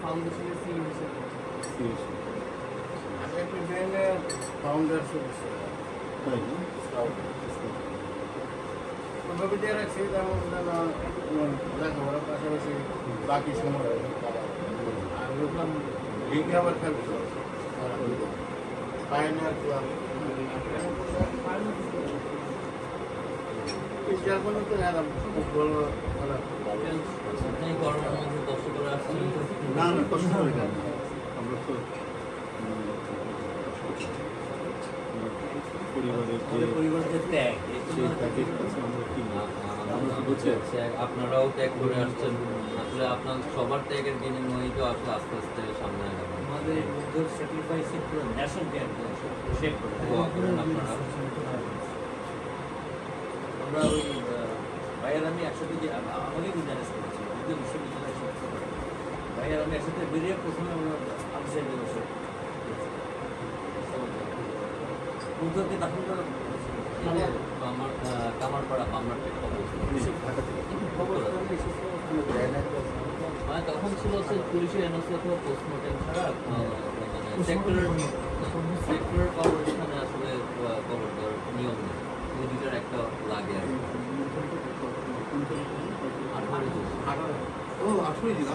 ফাউন্ডেশনের সিইও একটি ব্যাংকের ফাউন্ডার সদস্য তাই না? ওইভাবে দিয়ে রাখছি যেমন লেখাপড়ার পাশাপাশি বাকি সময় আর দেখলাম লিগে আবার খেলছিল পায়নিয়ার ক্লাব জার্মানি তো এরা খুব ভালো খেলা করোনার মধ্যে কষ্ট করে আসছেন না না কষ্ট করে কেন আমরা তো পরিবারের ত্যাগ সেই ত্যাগের কাছে আমরা কি আমরা তো বুঝে আছি আপনারাও ত্যাগ করে আসছেন আসলে আপনার সবার ত্যাগের বিনিময়ে তো আসলে আস্তে আস্তে সামনে আগাবেন আমাদের মধ্যে স্যাক্রিফাইসে পুরো ন্যাশন ত্যাগ শেখ করে দোয়া করেন আপনারা আমরা ওই ভাইয়ের আমি একসাথে যে আমাকে কিন্তু অ্যারেস্ট করেছি যদিও বিশ্ববিদ্যালয় ভাইয়ের আমি একসাথে বেরিয়ে প্রথমে আমরা আনসাইডে বসে উদ্যোগকে দাখিল করা কামারপাড়া পামনাটের খবর মানে তখন ছিল হচ্ছে পুলিশের এনওসি অথবা পোস্টমর্টেম ছাড়া মানে সেক্টরের কবরস্থানে আসলে কবর দেওয়ার নিয়ম নেই ওই দুটার একটা লাগে আর ও 18 দিন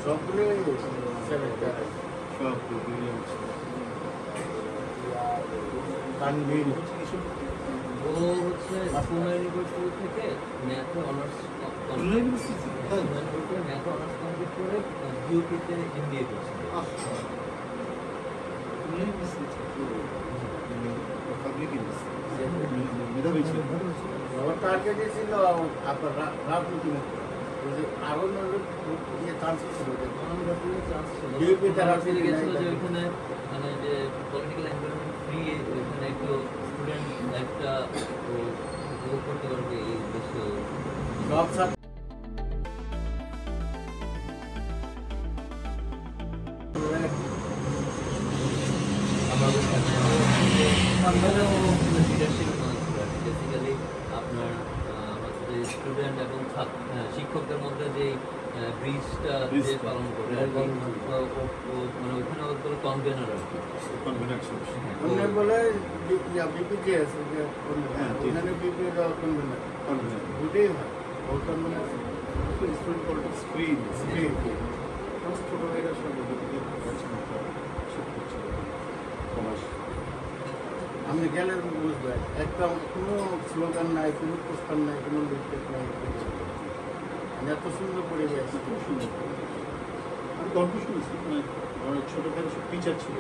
সবগুলোই তানভীর ও হচ্ছে খুলনা ইউনিভার্সিটি থেকে ম্যাথে অনার্স ম্যাথে অনার্স কমপ্লিট করে ইউপিতে এমবিএ করছে মেধাবী ছিল আমার টার্গেট ছিল আপনার রাজনীতি মুক্ত আরো চান্স ছিল বিএনপি তারা ফিরে গেছিল যে ওইখানে মানে যে পলিটিক্যাল এনভায়রনমেন্ট ফ্রি ওইখানে একটু স্টুডেন্ট লাইফটা উপভোগ করতে পারবে এই উদ্দেশ্য সব বেসিক্যালি আপনার আমাদের স্টুডেন্ট এবং শিক্ষকদের মধ্যে যে ব্রিজটা যে পালন করে আর কি মানে ওইখানে ওগুলো কনভেনার আর কি অন্য বলে বিপিকে আছে যে ওখানে বিপি কনভেনার দুটোই হয় ওটা মানে স্টুডেন্ট পলিটিক্স স্ক্রিন ছোট ভাইরা সঙ্গে আপনি গেলে বুঝবেন একটা কোনো স্লোগান নাই কোনো পোস্টার নাই কোনো লিফলেট নাই এত সুন্দর পরিবেশ খুব সুন্দর আমি গল্প শুনেছি মানে ছোট ভাই সব টিচার ছিল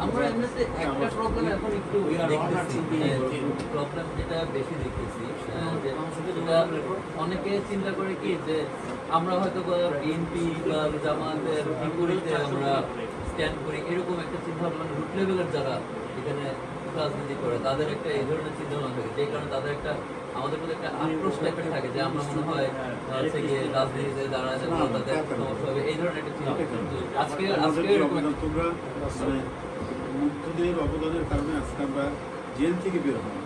আমরা এমনিতে একটা প্রবলেম এখন একটু প্রবলেম যেটা বেশি দেখতেছি অনেকে চিন্তা করে কি যে আমরা হয়তো বিএনপি বা জামাতের বিপরীতে আমরা স্ট্যান্ড করি এরকম একটা চিন্তা ভাবনা রুট লেভেলের যারা এখানে রাজনীতি করে তাদের একটা এই ধরনের চিন্তা ভাবনা থাকে যে কারণে তাদের একটা আমাদের মধ্যে একটা আক্রোশ টাইপের থাকে যে আমরা মনে হয় হচ্ছে গিয়ে রাজনীতিতে দাঁড়ায় তাদের সমস্যা হবে এই ধরনের একটা চিন্তা আজকে এরকম তোমরা মানে মুক্তদের অবদানের কারণে আজকে আমরা জেল থেকে বের হই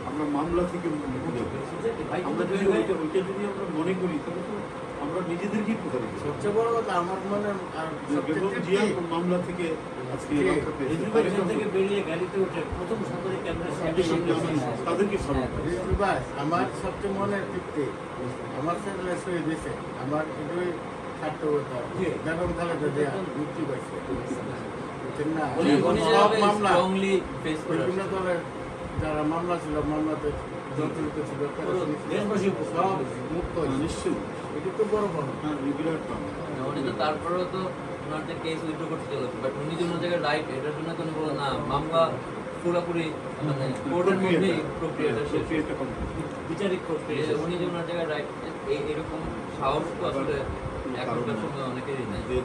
আমরা মামলা থেকে আমরা যদি ওইটা যদি আমরা মনে করি তাহলে তো আমরা নিজেদেরকেই প্রতারিত সবচেয়ে বড় কথা আমার মনে বেগম জিয়া মামলা থেকে আজকে থেকে বেরিয়ে গাড়িতে উঠে প্রথম সরকারি তাদেরকে স্মরণ করি। ভাই আমার সবচেয়ে মনের তৃপ্তি আমার ছেলে শহীদ হয়েছে আমার এটাই সার্থকতা বেগম খালেদা জিয়া মুক্তি পাইছে বুঝছেন না সব মামলা বিভিন্ন দলের যারা মামলা ছিল মামলাতে জড়িত ছিল সব মুক্ত নিশ্চয়ই এটা তো বড় পাওয়া রেগুলার পান উনি তো তারপরেও তো ওনার যে কেস উইথড্র করতে চলেছে বাট উনি যে ওনার জায়গায় রাইট এটার জন্য তো উনি বললেন না মামলা পুরোপুরি মানে কোর্টের মধ্যেই প্রক্রিয়াটা শেষ। প্রক্রিয়াটা complete। বিচারিক প্রক্রিয়া যে উনি যে ওনার জায়গায় রাইট এরকম সাহস তো আসলে এখনকার সময় অনেকেরই নেই। যে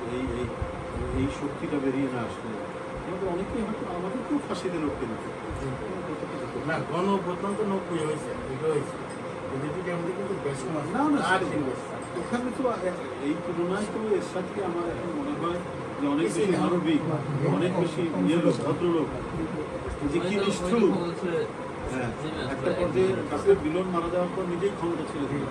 এই শক্তিটা বেরিয়ে না আসলে আমাদের অনেকেই হয়তো আমাদেরকেও ফাঁসি দিল কিন্তু না গণ প্রথম তো 90 হয়েছে, এটা হয়েছে কিন্তু যদি আমাদের কিন্তু বেশ মাস না, না, আর সেটা তিন না। বছর। ওখানে তো এই তুলনায় তো এর সাথে আমার এখন মনে হয় যে অনেক বেশি মানবিক, অনেক বেশি লোক, ভদ্রলোক, যে কি নিষ্ঠুর। বলছে হ্যাঁ, একটা পর্যায়ে কাছে বিলন মারা যাওয়ার পর নিজেই ক্ষমতা ছেড়ে দিল।